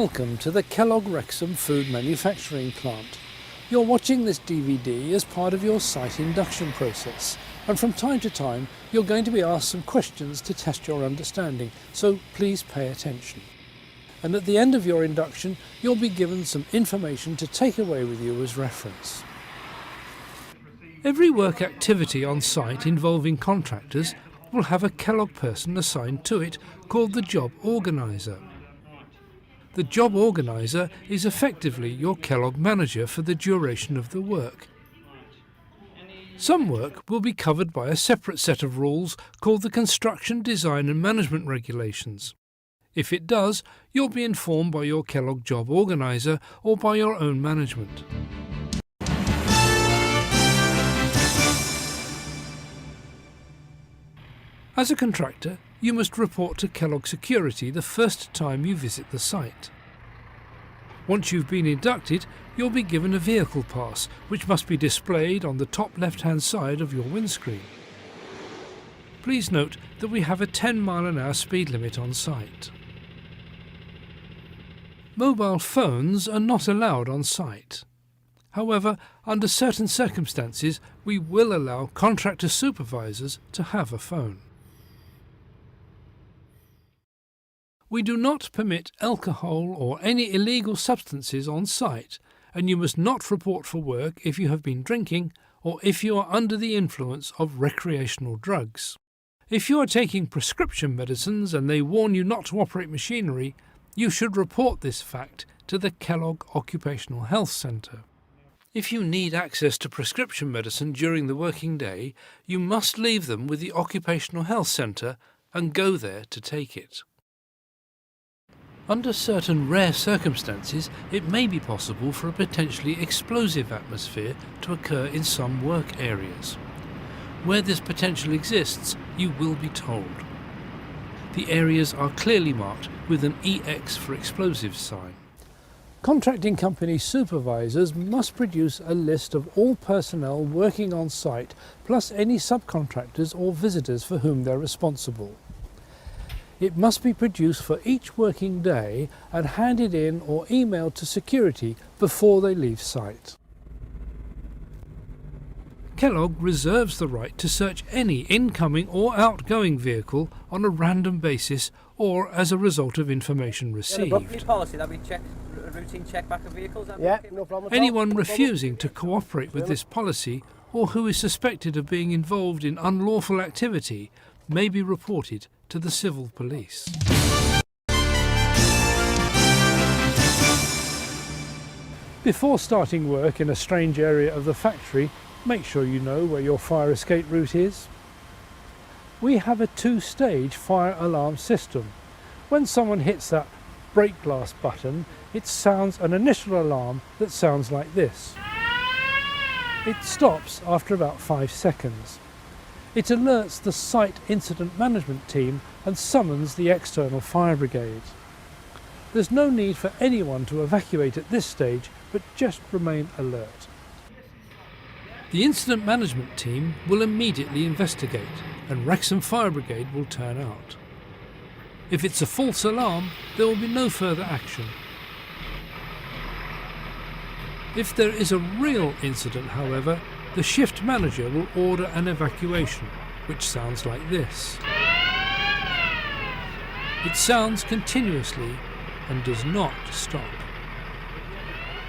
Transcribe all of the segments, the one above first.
Welcome to the Kellogg Wrexham food manufacturing plant. You're watching this DVD as part of your site induction process, and from time to time you're going to be asked some questions to test your understanding, so please pay attention. And at the end of your induction you'll be given some information to take away with you as reference. Every work activity on site involving contractors will have a Kellogg person assigned to it called the job organiser. The job organiser is effectively your Kellogg manager for the duration of the work. Some work will be covered by a separate set of rules called the Construction Design and Management Regulations. If it does, you'll be informed by your Kellogg job organiser or by your own management. As a contractor, you must report to Kellogg Security the first time you visit the site. Once you've been inducted, you'll be given a vehicle pass, which must be displayed on the top left-hand side of your windscreen. Please note that we have a 10-mile-an-hour speed limit on site. Mobile phones are not allowed on site. However, under certain circumstances, we will allow contractor supervisors to have a phone. We do not permit alcohol or any illegal substances on site, and you must not report for work if you have been drinking or if you are under the influence of recreational drugs. If you are taking prescription medicines and they warn you not to operate machinery, you should report this fact to the Kellogg Occupational Health Centre. If you need access to prescription medicine during the working day, you must leave them with the Occupational Health Centre and go there to take it. Under certain rare circumstances, it may be possible for a potentially explosive atmosphere to occur in some work areas. Where this potential exists, you will be told. The areas are clearly marked with an EX for explosives sign. Contracting company supervisors must produce a list of all personnel working on site, plus any subcontractors or visitors for whom they're responsible. It must be produced for each working day and handed in or emailed to security before they leave site. Kellogg reserves the right to search any incoming or outgoing vehicle on a random basis or as a result of information received. Routine check back of vehicles? Yeah, no problem. Anyone refusing to cooperate with this policy or who is suspected of being involved in unlawful activity may be reported to the civil police. Before starting work in a strange area of the factory, make sure you know where your fire escape route is. We have a two-stage fire alarm system. When someone hits that break glass button, it sounds an initial alarm that sounds like this. It stops after about 5 seconds. It alerts the site incident management team and summons the external fire brigade. There's no need for anyone to evacuate at this stage, but just remain alert. The incident management team will immediately investigate, and Wrexham Fire Brigade will turn out. If it's a false alarm, there will be no further action. If there is a real incident, however, the shift manager will order an evacuation, which sounds like this. It sounds continuously and does not stop.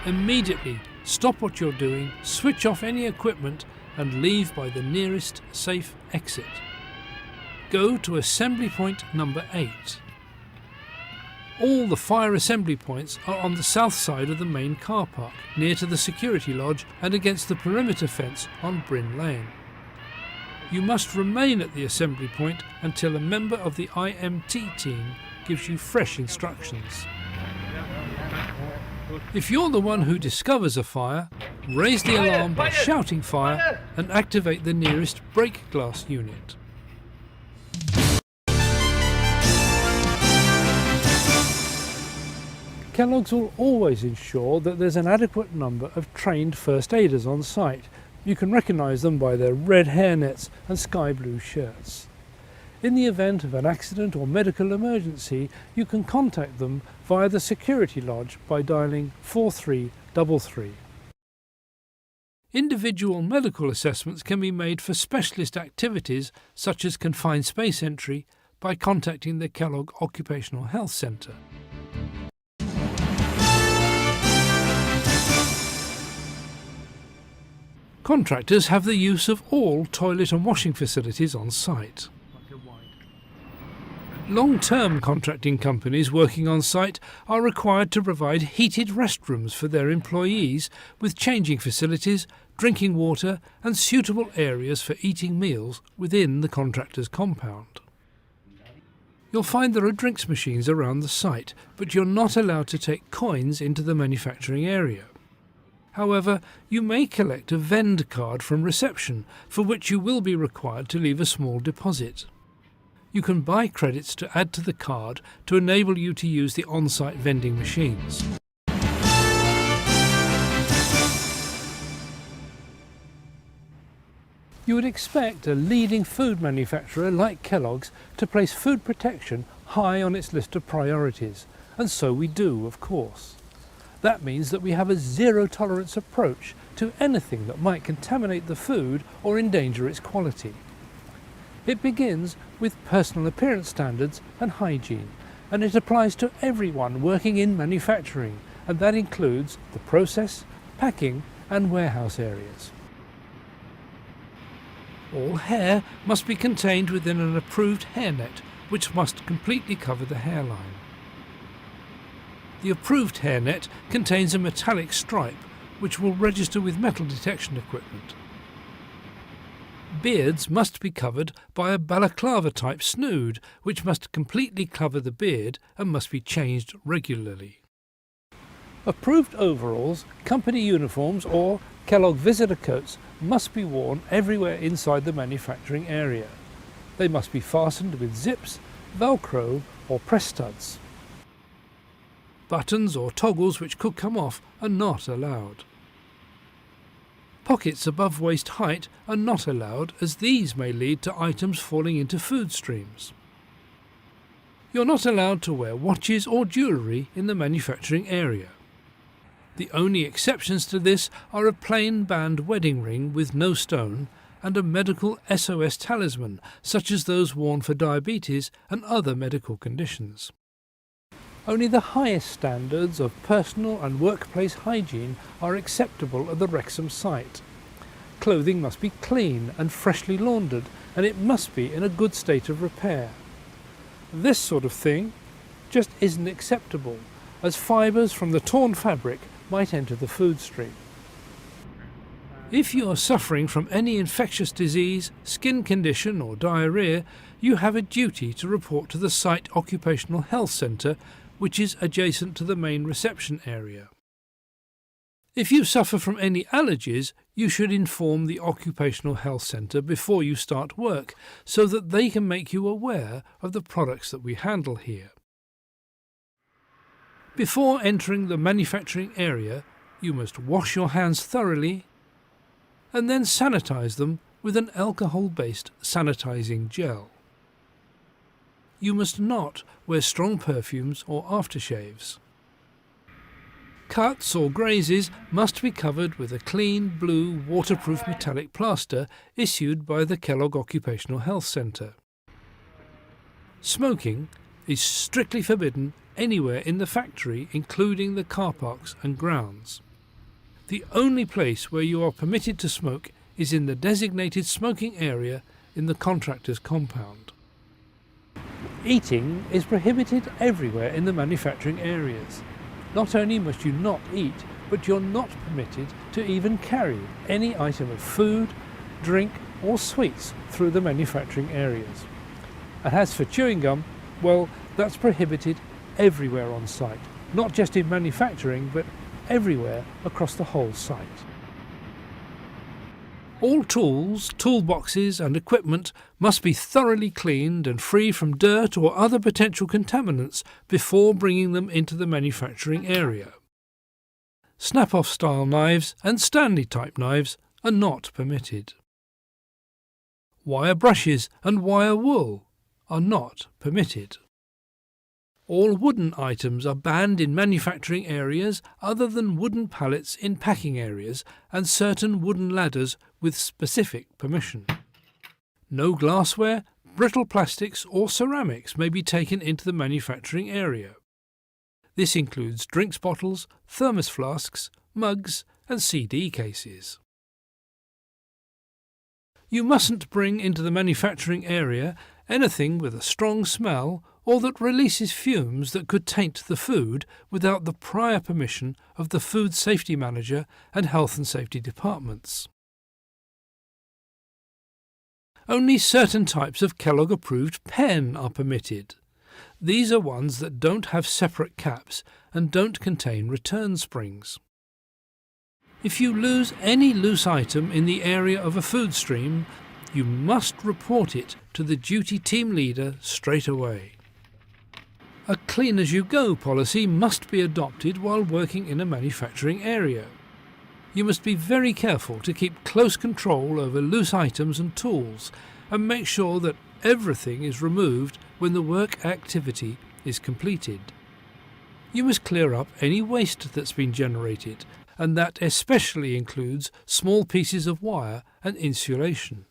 Immediately stop what you're doing, switch off any equipment and leave by the nearest safe exit. Go to assembly point number 8. All the fire assembly points are on the south side of the main car park, near to the security lodge and against the perimeter fence on Bryn Lane. You must remain at the assembly point until a member of the IMT team gives you fresh instructions. If you're the one who discovers a fire, raise the alarm by shouting fire and activate the nearest break glass unit. Kellogg's will always ensure that there's an adequate number of trained first aiders on site. You can recognise them by their red hairnets and sky blue shirts. In the event of an accident or medical emergency, you can contact them via the security lodge by dialing 4333. Individual medical assessments can be made for specialist activities such as confined space entry by contacting the Kellogg Occupational Health Centre. Contractors have the use of all toilet and washing facilities on site. Long-term contracting companies working on site are required to provide heated restrooms for their employees with changing facilities, drinking water and suitable areas for eating meals within the contractor's compound. You'll find there are drinks machines around the site, but you're not allowed to take coins into the manufacturing area. However, you may collect a vend card from reception, for which you will be required to leave a small deposit. You can buy credits to add to the card to enable you to use the on-site vending machines. You would expect a leading food manufacturer like Kellogg's to place food protection high on its list of priorities, and so we do, of course. That means that we have a zero-tolerance approach to anything that might contaminate the food or endanger its quality. It begins with personal appearance standards and hygiene, and it applies to everyone working in manufacturing, and that includes the process, packing and warehouse areas. All hair must be contained within an approved hairnet, which must completely cover the hairline. The approved hairnet contains a metallic stripe, which will register with metal detection equipment. Beards must be covered by a balaclava-type snood, which must completely cover the beard and must be changed regularly. Approved overalls, company uniforms or Kellogg visitor coats must be worn everywhere inside the manufacturing area. They must be fastened with zips, Velcro or press studs. Buttons or toggles which could come off are not allowed. Pockets above waist height are not allowed, as these may lead to items falling into food streams. You're not allowed to wear watches or jewellery in the manufacturing area. The only exceptions to this are a plain band wedding ring with no stone and a medical SOS talisman, such as those worn for diabetes and other medical conditions. Only the highest standards of personal and workplace hygiene are acceptable at the Wrexham site. Clothing must be clean and freshly laundered, and it must be in a good state of repair. This sort of thing just isn't acceptable, as fibres from the torn fabric might enter the food stream. If you are suffering from any infectious disease, skin condition or diarrhoea, you have a duty to report to the site occupational health centre, which is adjacent to the main reception area. If you suffer from any allergies, you should inform the occupational health centre before you start work, so that they can make you aware of the products that we handle here. Before entering the manufacturing area, you must wash your hands thoroughly and then sanitize them with an alcohol-based sanitizing gel. You must not wear strong perfumes or aftershaves. Cuts or grazes must be covered with a clean, blue, waterproof metallic plaster issued by the Kellogg Occupational Health Centre. Smoking is strictly forbidden anywhere in the factory, including the car parks and grounds. The only place where you are permitted to smoke is in the designated smoking area in the contractor's compound. Eating is prohibited everywhere in the manufacturing areas. Not only must you not eat, but you're not permitted to even carry any item of food, drink or sweets through the manufacturing areas. And as for chewing gum, well, that's prohibited everywhere on site, not just in manufacturing, but everywhere across the whole site. All tools, toolboxes and equipment must be thoroughly cleaned and free from dirt or other potential contaminants before bringing them into the manufacturing area. Snap-off style knives and Stanley type knives are not permitted. Wire brushes and wire wool are not permitted. All wooden items are banned in manufacturing areas other than wooden pallets in packing areas and certain wooden ladders with specific permission. No glassware, brittle plastics or ceramics may be taken into the manufacturing area. This includes drinks bottles, thermos flasks, mugs and CD cases. You mustn't bring into the manufacturing area anything with a strong smell or that releases fumes that could taint the food without the prior permission of the food safety manager and health and safety departments. Only certain types of Kellogg approved pen are permitted. These are ones that don't have separate caps and don't contain return springs. If you lose any loose item in the area of a food stream, you must report it to the duty team leader straight away. A clean-as-you-go policy must be adopted while working in a manufacturing area. You must be very careful to keep close control over loose items and tools and make sure that everything is removed when the work activity is completed. You must clear up any waste that's been generated, and that especially includes small pieces of wire and insulation.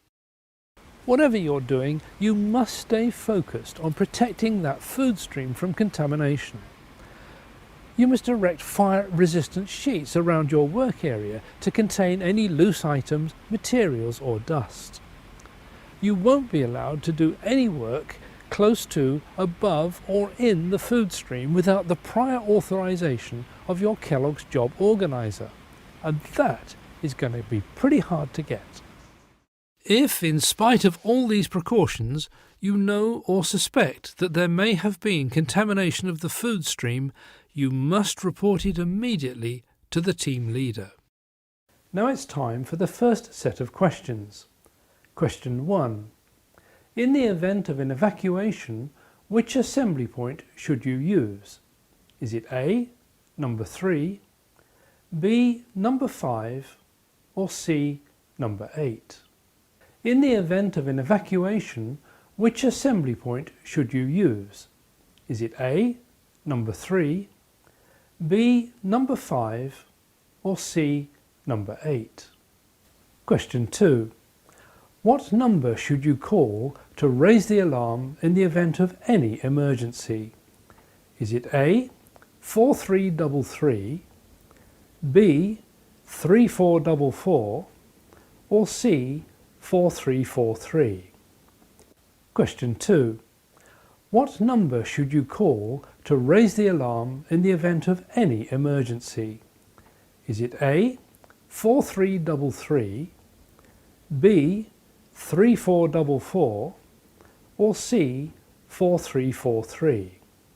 Whatever you're doing, you must stay focused on protecting that food stream from contamination. You must erect fire-resistant sheets around your work area to contain any loose items, materials or dust. You won't be allowed to do any work close to, above or in the food stream without the prior authorization of your Kellogg's job organizer, and that is going to be pretty hard to get. If, in spite of all these precautions, you know or suspect that there may have been contamination of the food stream, you must report it immediately to the team leader. Now it's time for the first set of questions. Question 1. In the event of an evacuation, which assembly point should you use? Is it A, number 3, B, number 5, or C, number 8? In the event of an evacuation, which assembly point should you use? Is it A, number 3, B, number 5, or C, number 8? Question 2. What number should you call to raise the alarm in the event of any emergency? Is it A, 4333, B, 3444, or C, 4343? Question 2. What number should you call to raise the alarm in the event of any emergency? Is it A, 4333, B, 3444, or C, 4343?